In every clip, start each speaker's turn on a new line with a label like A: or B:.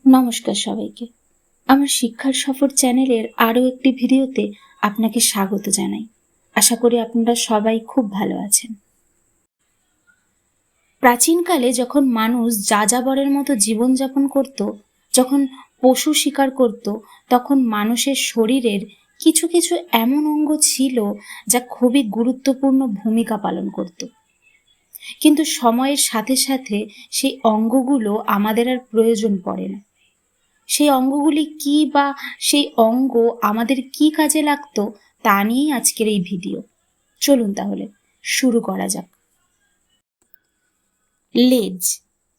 A: নমস্কার সবাইকে। আমার শিক্ষার সফর চ্যানেলের আরও একটি ভিডিওতে আপনাকে স্বাগত জানাই। আশা করি আপনারা সবাই খুব ভালো আছেন। প্রাচীনকালে যখন মানুষ যাযাবরের মতো জীবনযাপন করত, যখন পশু শিকার করত, তখন মানুষের শরীরের কিছু কিছু এমন অঙ্গ ছিল যা খুবই গুরুত্বপূর্ণ ভূমিকা পালন করত। কিন্তু সময়ের সাথে সাথে সেই অঙ্গগুলো আমাদের আর প্রয়োজন পড়ে না। সেই অঙ্গগুলি কি বা সেই অঙ্গ আমাদের কি কাজে লাগতো তা নিয়েই আজকের এই ভিডিও। চলুন তাহলে শুরু করা যাক। লেজ।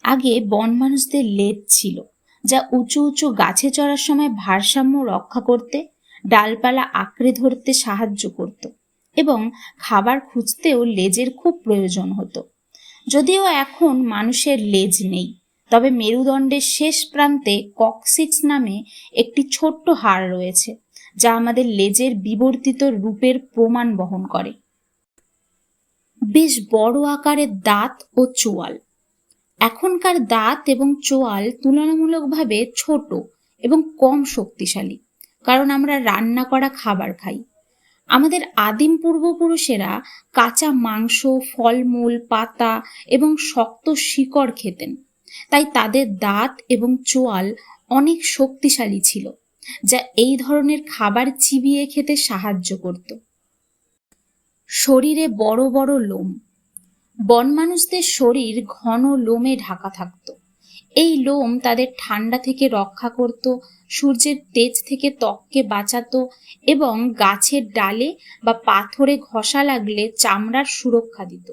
A: আগে বন মানুষদের লেজ ছিল, যা উঁচু উঁচু গাছে চড়ার সময় ভারসাম্য রক্ষা করতে, ডালপালা আঁকড়ে ধরতে সাহায্য করত এবং খাবার খুঁজতেও লেজের খুব প্রয়োজন হতো। যদিও এখন মানুষের লেজ নেই, তবে মেরুদণ্ডের শেষ প্রান্তে কক্সিক্স নামে একটি ছোট্ট হাড় রয়েছে, যা আমাদের লেজের বিবর্তিত রূপের প্রমাণ বহন করে। বেশ বড় আকারের দাঁত ও চোয়াল। এখনকার দাঁত এবং চোয়াল তুলনামূলকভাবে ছোট এবং কম শক্তিশালী, কারণ আমরা রান্না করা খাবার খাই। আমাদের আদিম পূর্বপুরুষেরা কাঁচা মাংস, ফলমূল, পাতা এবং শক্ত শিকড় খেতেন, তাই তাদের দাঁত এবং চোয়াল অনেক শক্তিশালী ছিল, যা এই ধরনের খাবার চিবিয়ে খেতে সাহায্য করত। শরীরে বড় বড় লোম। বন মানুষদের শরীর ঘন লোমে ঢাকা থাকত। এই লোম তাদের ঠান্ডা থেকে রক্ষা করত, সূর্যের তেজ থেকে ত্বককে বাঁচাতো এবং গাছের ডালে বা পাথরে ঘষা লাগলে চামড়ার সুরক্ষা দিত।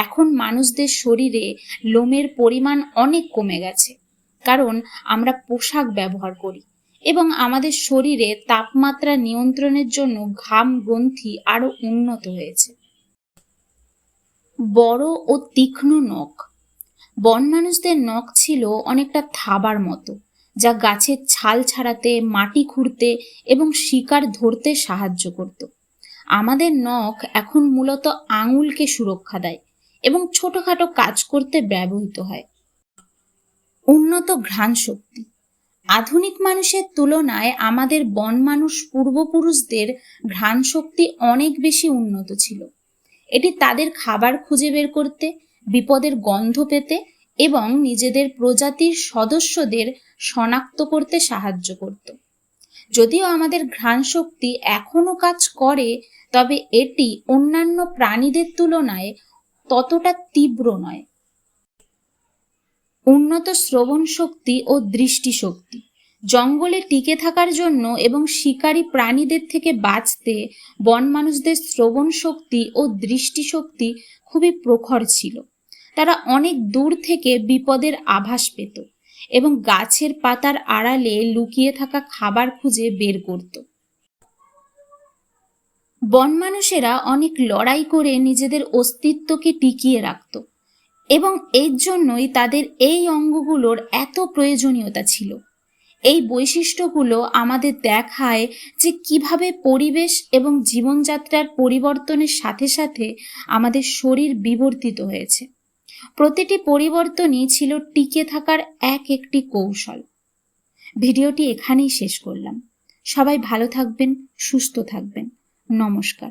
A: এখন মানুষদের শরীরে লোমের পরিমাণ অনেক কমে গেছে, কারণ আমরা পোশাক ব্যবহার করি এবং আমাদের শরীরে তাপমাত্রা নিয়ন্ত্রণের জন্য ঘাম গ্রন্থি আরো উন্নত হয়েছে। বড় ও তীক্ষ্ণ নখ। বন মানুষদের নখ ছিল অনেকটা থাবার মতো, যা গাছের ছাল ছাড়াতে, মাটি খুঁড়তে এবং শিকার ধরতে সাহায্য করত। আমাদের নখ এখন মূলত আঙুলকে সুরক্ষা দেয় এবং ছোটখাটো কাজ করতে ব্যবহৃত হয়। উন্নত ঘ্রাণ শক্তি। আধুনিক মানুষের তুলনায় আমাদের বন মানুষ পূর্বপুরুষদের ঘ্রাণ শক্তি অনেক বেশি উন্নত ছিল। এটি তাদের খাবার খুঁজে বের করতে, বিপদের গন্ধ পেতে এবং নিজেদের প্রজাতির সদস্যদের শনাক্ত করতে সাহায্য করত। যদিও আমাদের ঘ্রাণ শক্তি এখনো কাজ করে, তবে এটি অন্যান্য প্রাণীদের তুলনায় ততটা তীব্র নয়। উন্নত শ্রবণ শক্তি ও দৃষ্টিশক্তি। জঙ্গলে টিকে থাকার জন্য এবং শিকারী প্রাণীদের থেকে বাঁচতে বন মানুষদের শ্রবণ শক্তি ও দৃষ্টিশক্তি খুবই প্রখর ছিল। তারা অনেক দূর থেকে বিপদের আভাস পেত এবং গাছের পাতার আড়ালে লুকিয়ে থাকা খাবার খুঁজে বের করত। বন মানুষেরা অনেক লড়াই করে নিজেদের অস্তিত্বকে টিকিয়ে রাখত এবং এর জন্যই তাদের এই অঙ্গগুলোর এত প্রয়োজনীয়তা ছিল। এই বৈশিষ্ট্যগুলো আমাদের দেখায় যে কিভাবে পরিবেশ এবং জীবনযাত্রার পরিবর্তনের সাথে সাথে আমাদের শরীর বিবর্তিত হয়েছে। প্রতিটি পরিবর্তনই ছিল টিকে থাকার একটি কৌশল। ভিডিওটি এখানেই শেষ করলাম। সবাই ভালো থাকবেন, সুস্থ থাকবেন। নমস্কার।